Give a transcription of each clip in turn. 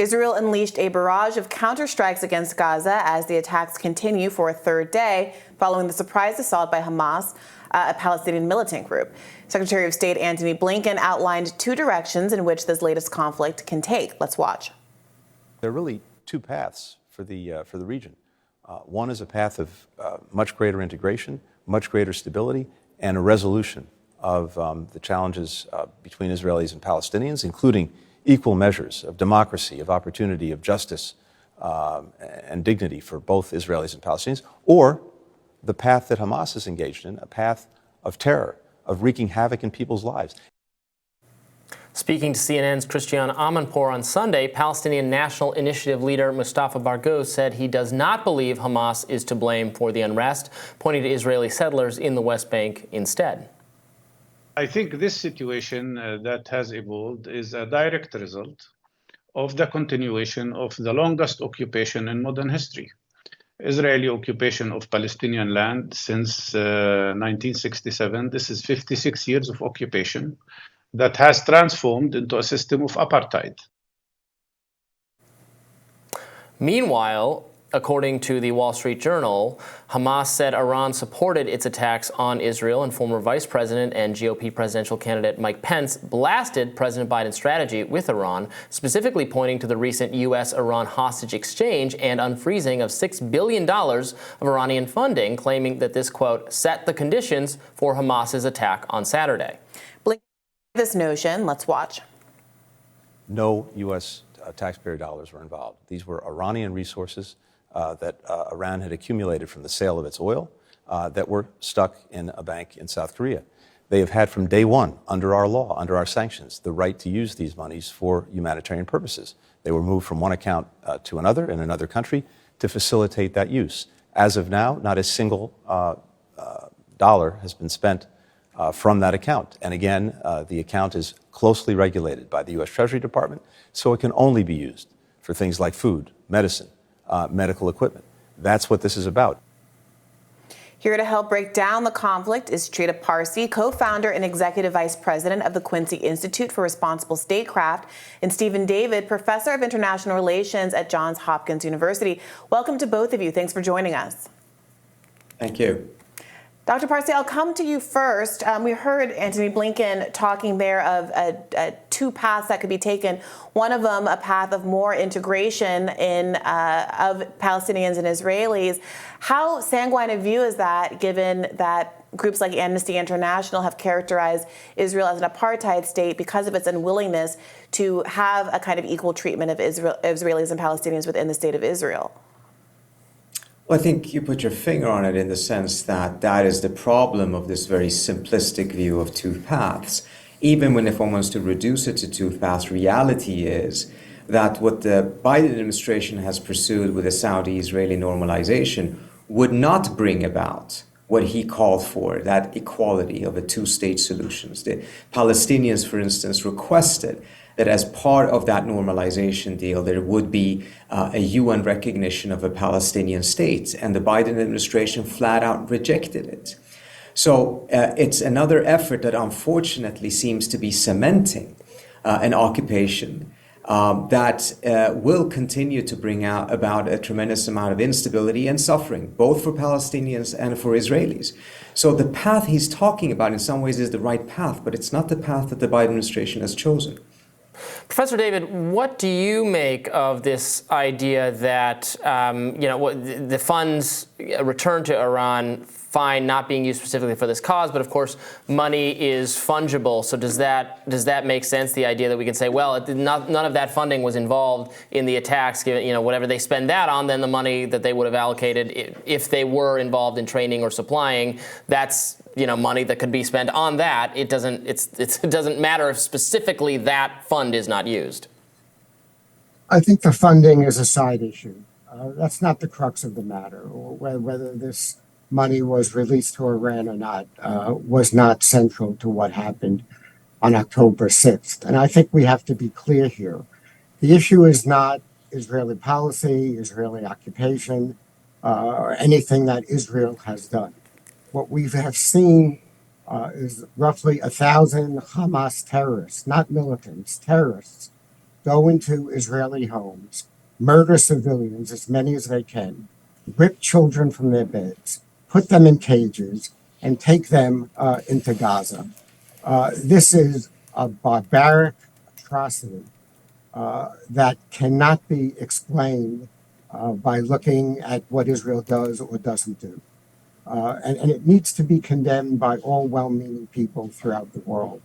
Israel unleashed a barrage of counterstrikes against Gaza as the attacks continue for a third day following the surprise assault by Hamas, a Palestinian militant group. Secretary of State Antony Blinken outlined two directions in which this latest conflict can take. Let's watch. There are really two paths for the region. One is a path of much greater integration, much greater stability, and a resolution of the challenges between Israelis and Palestinians, including equal measures of democracy, of opportunity, of justice, and dignity for both Israelis and Palestinians, or the path that Hamas is engaged in, a path of terror, of wreaking havoc in people's lives. Speaking to CNN's Christian Amanpour on Sunday, Palestinian National Initiative leader Mustafa Barghouth said he does not believe Hamas is to blame for the unrest, pointing to Israeli settlers in the West Bank instead. I think this situation that has evolved is a direct result of the continuation of the longest occupation in modern history. Israeli occupation of Palestinian land since 1967. This is 56 years of occupation that has transformed into a system of apartheid. Meanwhile, according to the Wall Street Journal, Hamas said Iran supported its attacks on Israel, and former Vice President and GOP presidential candidate Mike Pence blasted President Biden's strategy with Iran, specifically pointing to the recent U.S.-Iran hostage exchange and unfreezing of $6 billion of Iranian funding, claiming that this, quote, set the conditions for Hamas's attack on Saturday. This notion, let's watch. No U.S. Taxpayer dollars were involved. These were Iranian resources that Iran had accumulated from the sale of its oil that were stuck in a bank in South Korea. They have had from day one, under our law, under our sanctions, the right to use these monies for humanitarian purposes. They were moved from one account to another in another country to facilitate that use. As of now, not a single dollar has been spent from that account. And again, the account is closely regulated by the U.S. Treasury Department, so it can only be used for things like food, medicine, medical equipment. That's what this is about. Here to help break down the conflict is Trita Parsi, co-founder and executive vice president of the Quicy Institute for Responsible Statecraft, and Stephen David, professor of international relations at Johns Hopkins University. Welcome to both of you. Thanks for joining us. Thank you. Dr. Parsi, I'll come to you first. We heard Antony Blinken talking there of two paths that could be taken. One of them, a path of more integration of Palestinians and Israelis. How sanguine a view is that, given that groups like Amnesty International have characterized Israel as an apartheid state because of its unwillingness to have a kind of equal treatment of Israelis and Palestinians within the state of Israel? Well, I think you put your finger on it in the sense that that is the problem of this very simplistic view of two paths. Even when if one wants to reduce it to two paths, reality is that what the Biden administration has pursued with the Saudi-Israeli normalization would not bring about what he called for, that equality of a two-state solutions. The Palestinians, for instance, requested that as part of that normalization deal, there would be a UN recognition of a Palestinian state, and the Biden administration flat out rejected it. So it's another effort that unfortunately seems to be cementing an occupation that will continue to bring about a tremendous amount of instability and suffering, both for Palestinians and for Israelis. So the path he's talking about in some ways is the right path, but it's not the path that the Biden administration has chosen. Professor David, what do you make of this idea that the funds returned to Iran, fine, not being used specifically for this cause, but of course money is fungible. So does that make sense? The idea that we can say, well, none of that funding was involved in the attacks. Whatever they spend that on, then the money that they would have allocated if they were involved in training or supplying, that's money that could be spent on that. It doesn't matter if specifically that fund is not used. I think the funding is a side issue. That's not the crux of the matter. Or whether this money was released to Iran or not was not central to what happened on October 6th. And I think we have to be clear here. The issue is not Israeli policy, Israeli occupation, or anything that Israel has done. What we have seen is roughly 1,000 Hamas terrorists, not militants, terrorists, go into Israeli homes, murder civilians, as many as they can, rip children from their beds, put them in cages, and take them into Gaza. This is a barbaric atrocity that cannot be explained by looking at what Israel does or doesn't do. And it needs to be condemned by all well-meaning people throughout the world.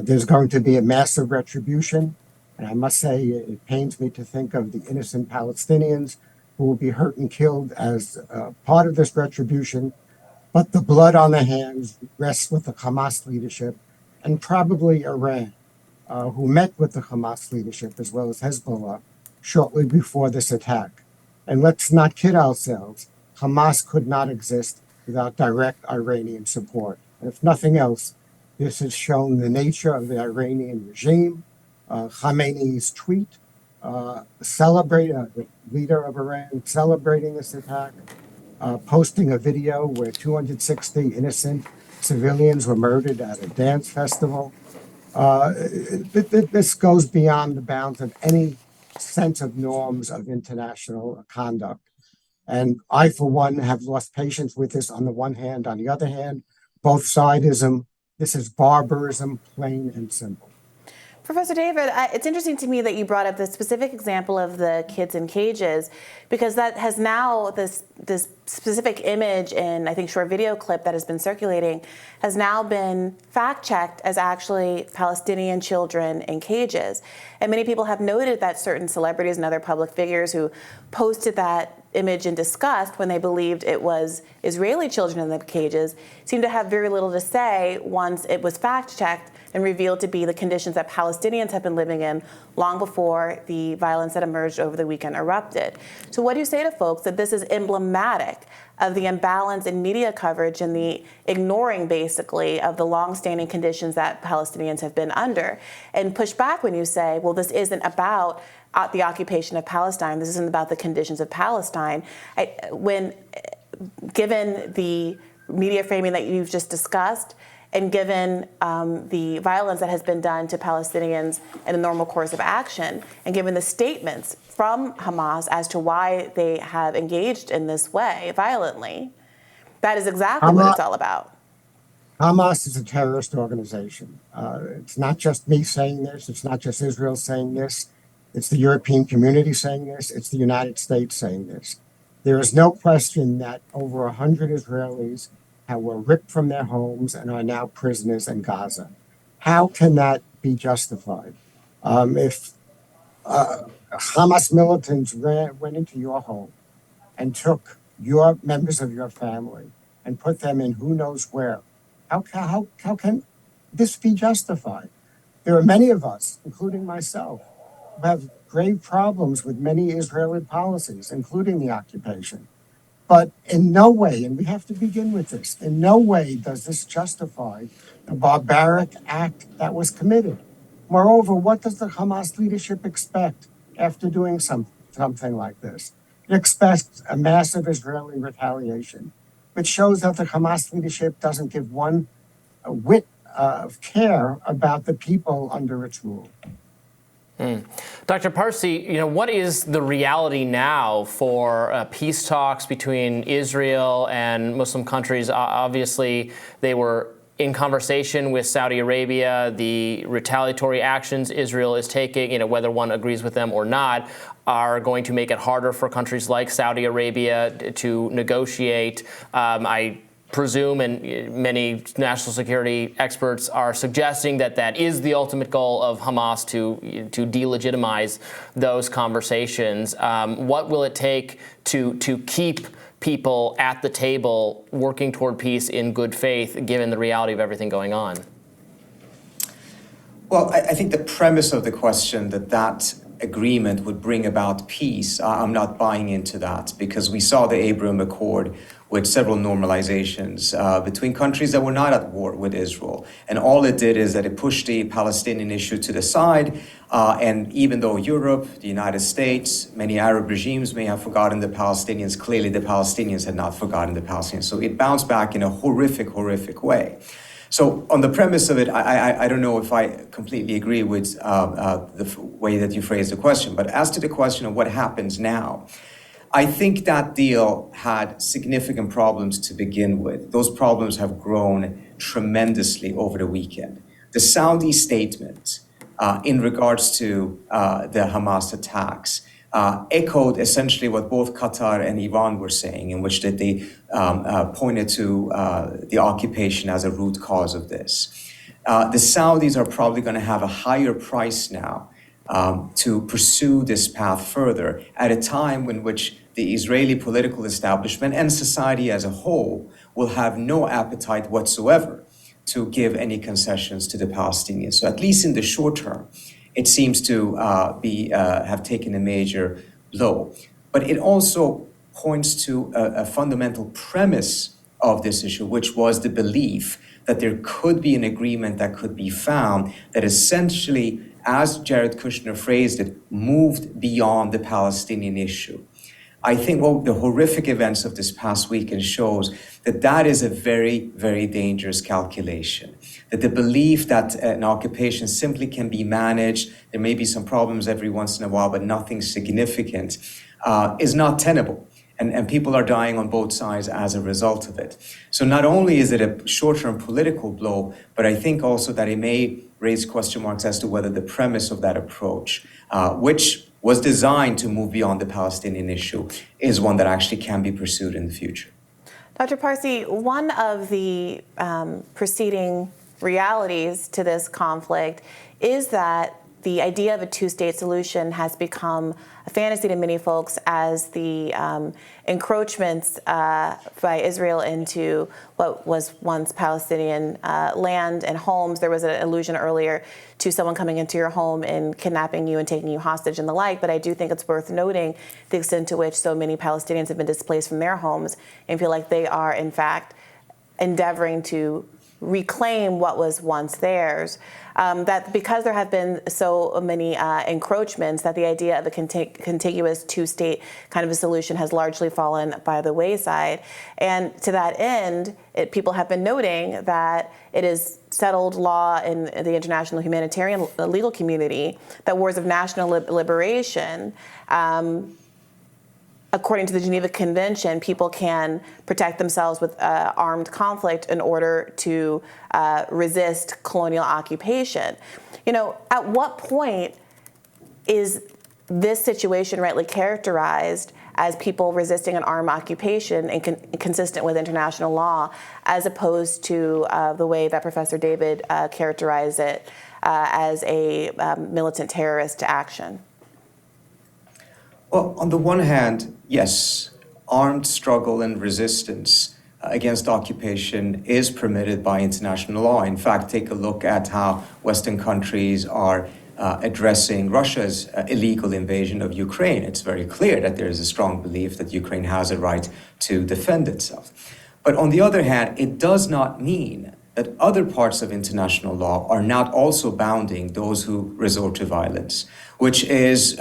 There's going to be a massive retribution. And I must say, it pains me to think of the innocent Palestinians who will be hurt and killed as part of this retribution. But the blood on their hands rests with the Hamas leadership and probably Iran, who met with the Hamas leadership as well as Hezbollah shortly before this attack. And let's not kid ourselves. Hamas could not exist without direct Iranian support. And if nothing else, this has shown the nature of the Iranian regime. Khamenei's tweet, the leader of Iran, celebrating this attack, posting a video where 260 innocent civilians were murdered at a dance festival. This goes beyond the bounds of any sense of norms of international conduct. And I, for one, have lost patience with this on the one hand. On the other hand, both sidism. This is barbarism, plain and simple. Professor David, it's interesting to me that you brought up the specific example of the kids in cages, because that has now, this specific image and I think short video clip that has been circulating has now been fact-checked as actually Palestinian children in cages. And many people have noted that certain celebrities and other public figures who posted that image in disgust when they believed it was Israeli children in the cages seemed to have very little to say once it was fact-checked and revealed to be the conditions that Palestinians have been living in long before the violence that emerged over the weekend erupted. So what do you say to folks that this is emblematic of the imbalance in media coverage and the ignoring, basically, of the longstanding conditions that Palestinians have been under? And push back when you say, well, this isn't about the occupation of Palestine. This isn't about the conditions of Palestine. Given the media framing that you've just discussed, and given the violence that has been done to Palestinians in the normal course of action, and given the statements from Hamas as to why they have engaged in this way violently, that is exactly what it's all about. Hamas is a terrorist organization. It's not just me saying this. It's not just Israel saying this. It's the European community saying this. It's the United States saying this. There is no question that over 100 Israelis were ripped from their homes and are now prisoners in Gaza. How can that be justified? If Hamas militants went into your home and took your members of your family and put them in who knows where, how can this be justified? There are many of us, including myself, who have grave problems with many Israeli policies, including the occupation. But in no way, and we have to begin with this, in no way does this justify the barbaric act that was committed. Moreover, what does the Hamas leadership expect after doing something like this? It expects a massive Israeli retaliation, which shows that the Hamas leadership doesn't give one whit of care about the people under its rule. Dr. Parsi, what is the reality now for peace talks between Israel and Muslim countries? Obviously, they were in conversation with Saudi Arabia. The retaliatory actions Israel is taking, whether one agrees with them or not, are going to make it harder for countries like Saudi Arabia to negotiate. I presume, and many national security experts are suggesting that is the ultimate goal of Hamas, to delegitimize those conversations. What will it take to keep people at the table working toward peace in good faith, given the reality of everything going on? Well, I think the premise of the question that agreement would bring about peace, I'm not buying into that, because we saw the Abraham Accord with several normalizations between countries that were not at war with Israel. And all it did is that it pushed the Palestinian issue to the side. And even though Europe, the United States, many Arab regimes may have forgotten the Palestinians, clearly the Palestinians had not forgotten the Palestinians. So it bounced back in a horrific, horrific way. So on the premise of it, I don't know if I completely agree with the way that you phrased the question, but as to the question of what happens now, I think that deal had significant problems to begin with. Those problems have grown tremendously over the weekend. The Saudi statement in regards to the Hamas attacks echoed essentially what both Qatar and Iran were saying, in which that they pointed to the occupation as a root cause of this. The Saudis are probably going to have a higher price now to pursue this path further at a time in which the Israeli political establishment and society as a whole will have no appetite whatsoever to give any concessions to the Palestinians. So at least in the short term, it seems to have taken a major blow. But it also points to a fundamental premise of this issue, which was the belief that there could be an agreement that could be found that essentially, as Jared Kushner phrased it, moved beyond the Palestinian issue. I think the horrific events of this past weekend shows that that is a very, very dangerous calculation. That the belief that an occupation simply can be managed, there may be some problems every once in a while, but nothing significant, is not tenable. And people are dying on both sides as a result of it. So not only is it a short-term political blow, but I think also that it may raise question marks as to whether the premise of that approach, which was designed to move beyond the Palestinian issue, is one that actually can be pursued in the future. Dr. Parsi, one of the preceding realities to this conflict is that the idea of a two-state solution has become a fantasy to many folks as the encroachments by Israel into what was once Palestinian land and homes. There was an allusion earlier to someone coming into your home and kidnapping you and taking you hostage and the like, but I do think it's worth noting the extent to which so many Palestinians have been displaced from their homes and feel like they are, in fact, endeavoring to reclaim what was once theirs. That because there have been so many encroachments, that the idea of a contiguous two-state kind of a solution has largely fallen by the wayside. And to that end, people have been noting that it is settled law in the international humanitarian legal community that wars of national liberation, according to the Geneva Convention, people can protect themselves with armed conflict in order to resist colonial occupation. You know, at what point is this situation rightly characterized as people resisting an armed occupation and consistent with international law, as opposed to the way that Professor David characterized it as a militant terrorist action? Well, on the one hand, yes, armed struggle and resistance against occupation is permitted by international law. In fact, take a look at how Western countries are addressing Russia's illegal invasion of Ukraine. It's very clear that there is a strong belief that Ukraine has a right to defend itself. But on the other hand, it does not mean that other parts of international law are not also bounding those who resort to violence, which is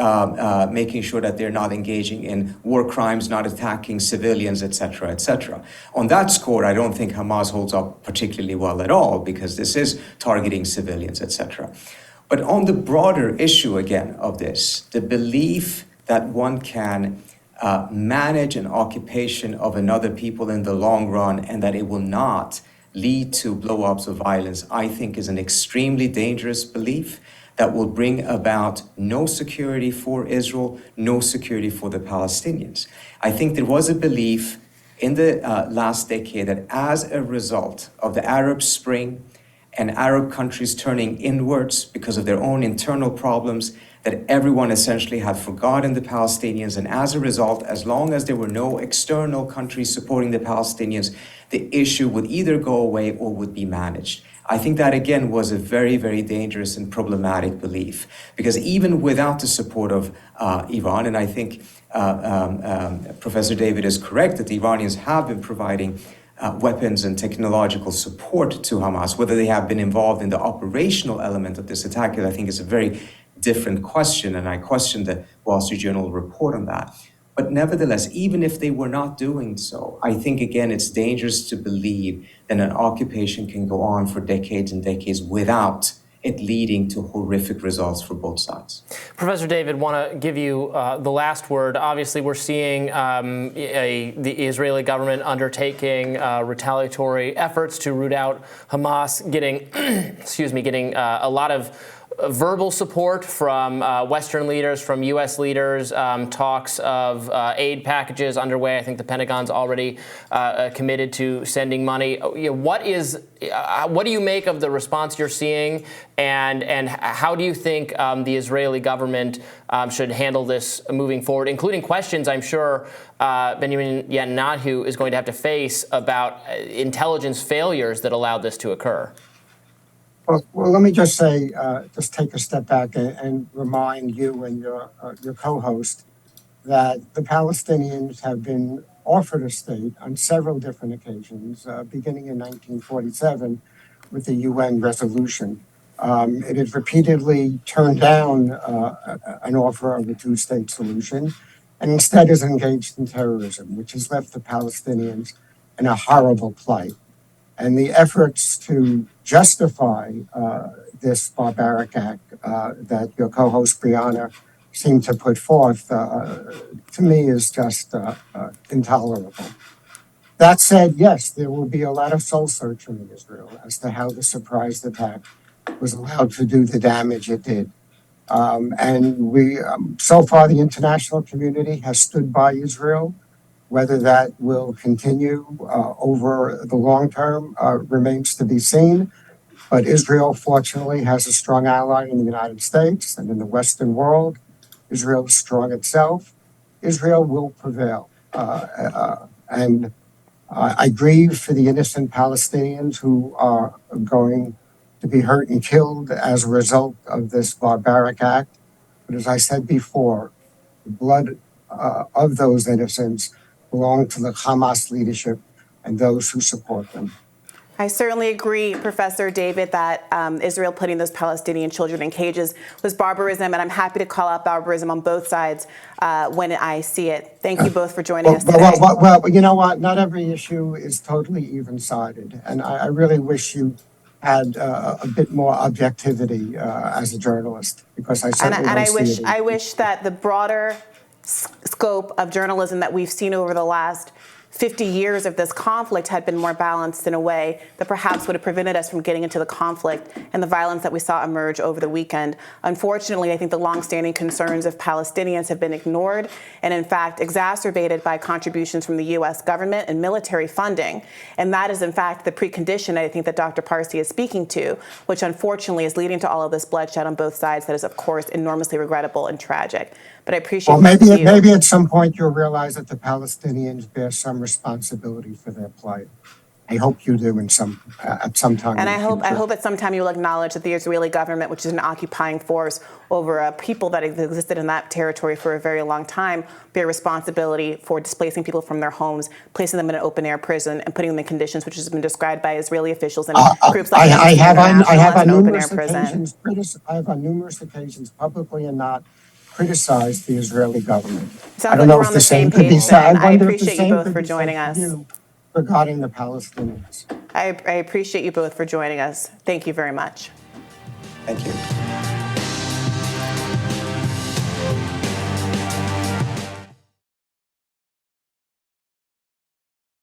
making sure that they're not engaging in war crimes, not attacking civilians, et cetera, et cetera. On that score, I don't think Hamas holds up particularly well at all, because this is targeting civilians, et cetera. But on the broader issue, again, of this, the belief that one can manage an occupation of another people in the long run and that it will not lead to blow-ups of violence, I think is an extremely dangerous belief that will bring about no security for Israel, no security for the Palestinians. I think there was a belief in the last decade that as a result of the Arab Spring and Arab countries turning inwards because of their own internal problems, that everyone essentially had forgotten the Palestinians. And as a result, as long as there were no external countries supporting the Palestinians, the issue would either go away or would be managed. I think that, again, was a very, very dangerous and problematic belief, because even without the support of Iran, and I think Professor David is correct that the Iranians have been providing weapons and technological support to Hamas. Whether they have been involved in the operational element of this attack, I think is a very different question, and I question the Wall Street Journal report on that. But nevertheless, even if they were not doing so, I think, again, it's dangerous to believe that an occupation can go on for decades and decades without it leading to horrific results for both sides. Professor David, want to give you the last word. Obviously, we're seeing the Israeli government undertaking retaliatory efforts to root out Hamas, getting, getting a lot of verbal support from Western leaders, from U.S. leaders, talks of aid packages underway. I think the Pentagon's already committed to sending money. What do you make of the response you're seeing, and how do you think the Israeli government should handle this moving forward, including questions I'm sure Benjamin Netanyahu is going to have to face about intelligence failures that allowed this to occur? Well, let me just say, just take a step back and remind you and your co-host that the Palestinians have been offered a state on several different occasions, beginning in 1947 with the UN resolution. It has repeatedly turned down an offer of a two-state solution, and instead is engaged in terrorism, which has left the Palestinians in a horrible plight. And the efforts to justify this barbaric act that your co-host Brianna seemed to put forth, to me, is just intolerable. That said, yes, there will be a lot of soul searching in Israel as to how the surprise attack was allowed to do the damage it did. And so far, the international community has stood by Israel. Whether that will continue over the long term remains to be seen. But Israel, fortunately, has a strong ally in the United States and in the Western world. Israel is strong itself. Israel will prevail. And I grieve for the innocent Palestinians who are going to be hurt and killed as a result of this barbaric act. But as I said before, the blood of those innocents belong to the Hamas leadership and those who support them. I certainly agree, Professor David, that Israel putting those Palestinian children in cages was barbarism, and I'm happy to call out barbarism on both sides when I see it. Thank you both for joining us today. Well, you know what? Not every issue is totally even-sided, and I really wish you had a bit more objectivity as a journalist, because I certainly don't see it. I wish that the broader scope of journalism that we've seen over the last 50 years of this conflict had been more balanced in a way that perhaps would have prevented us from getting into the conflict and the violence that we saw emerge over the weekend. Unfortunately, I think the longstanding concerns of Palestinians have been ignored and, in fact, exacerbated by contributions from the U.S. government and military funding. And that is, in fact, the precondition, I think, that Dr. Parsi is speaking to, which unfortunately is leading to all of this bloodshed on both sides that is, of course, enormously regrettable and tragic. But I appreciate. Well, maybe at some point you'll realize that the Palestinians bear some responsibility for their plight. I hope you do at some time. And I hope at some time you will acknowledge that the Israeli government, which is an occupying force over people that existed in that territory for a very long time, bear responsibility for displacing people from their homes, placing them in an open-air prison, and putting them in conditions which has been described by Israeli officials and groups like I have on numerous occasions, publicly and not, criticized the Israeli government. Sounds like we're on the same page then. I appreciate you both for joining us. Regarding the Palestinians. I appreciate you both for joining us. Thank you very much. Thank you.